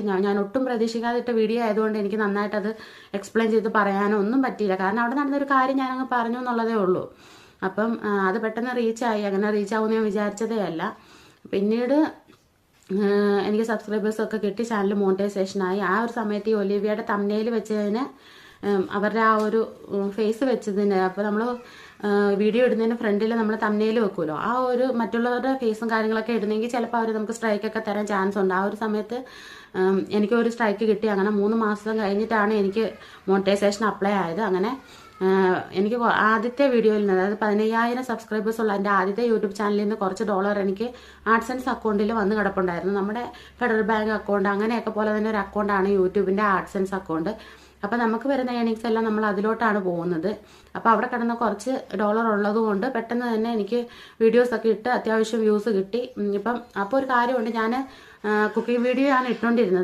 ഞാൻ ഒട്ടും പ്രതീക്ഷിക്കാതെ ഇട്ട വീഡിയോ ആയതുകൊണ്ട് എനിക്ക് നന്നായിട്ട് അത് എക്സ്പ്ലെയിൻ ചെയ്ത് പറയാനോ ഒന്നും പറ്റിയില്ല. കാരണം അവിടെ നടന്നൊരു കാര്യം ഞാനങ്ങ് പറഞ്ഞു എന്നുള്ളതേ ഉള്ളൂ. അപ്പം അത് പെട്ടെന്ന് റീച്ചായി. അങ്ങനെ റീച്ചാവുമെന്ന് ഞാൻ വിചാരിച്ചതേ അല്ല. പിന്നീട് എനിക്ക് സബ്സ്ക്രൈബേഴ്സൊക്കെ കിട്ടി, ചാനൽ മോണിറ്റൈസേഷനായി. ആ ഒരു സമയത്ത് ഈ ഒലിവിയയുടെ തംബ്നെയിൽ വെച്ചതിന് അവരുടെ ആ ഒരു ഫേസ് വെച്ചതിന്, അപ്പോൾ നമ്മൾ വീഡിയോ ഇടുന്നതിന് ഫ്രണ്ടിൽ നമ്മൾ തംബ്നെയിൽ വെക്കുമല്ലോ, ആ ഒരു മറ്റുള്ളവരുടെ ഫേസും കാര്യങ്ങളൊക്കെ ഇടുന്നെങ്കിൽ ചിലപ്പോൾ അവർ നമുക്ക് സ്ട്രൈക്കൊക്കെ തരാൻ ചാൻസ് ഉണ്ട്. ആ ഒരു സമയത്ത് എനിക്കൊരു സ്ട്രൈക്ക് കിട്ടി. അങ്ങനെ 3 മാസം കഴിഞ്ഞിട്ടാണ് എനിക്ക് മോണിറ്റൈസേഷൻ അപ്ലൈ ആയത്. അങ്ങനെ എനിക്ക് ആദ്യത്തെ വീഡിയോയിൽ നിന്ന്, അതായത് 15,000 സബ്സ്ക്രൈബേഴ്സ് ഉള്ള എൻ്റെ ആദ്യത്തെ യൂട്യൂബ് ചാനലിൽ നിന്ന് കുറച്ച് ഡോളർ എനിക്ക് ആഡ്സെൻസ് അക്കൗണ്ടിൽ വന്ന് കിടപ്പുണ്ടായിരുന്നു. നമ്മുടെ ഫെഡറൽ ബാങ്ക് അക്കൗണ്ട് അങ്ങനെയൊക്കെ പോലെ തന്നെ ഒരു അക്കൗണ്ടാണ് യൂട്യൂബിൻ്റെ ആഡ്സെൻസ് അക്കൗണ്ട്. അപ്പോൾ നമുക്ക് വരുന്ന ഏണിങ്സ് എല്ലാം നമ്മൾ അതിലോട്ടാണ് പോകുന്നത്. അപ്പോൾ അവിടെ കിടന്ന കുറച്ച് ഡോളർ ഉള്ളത് കൊണ്ട് പെട്ടെന്ന് തന്നെ എനിക്ക് വീഡിയോസൊക്കെ ഇട്ട് അത്യാവശ്യം വ്യൂസ് കിട്ടി. ഇപ്പം അപ്പോൾ ഒരു കാര്യമുണ്ട്, ഞാൻ കുക്കിംഗ് വീഡിയോ ആണ് ഇട്ടുകൊണ്ടിരുന്നത്.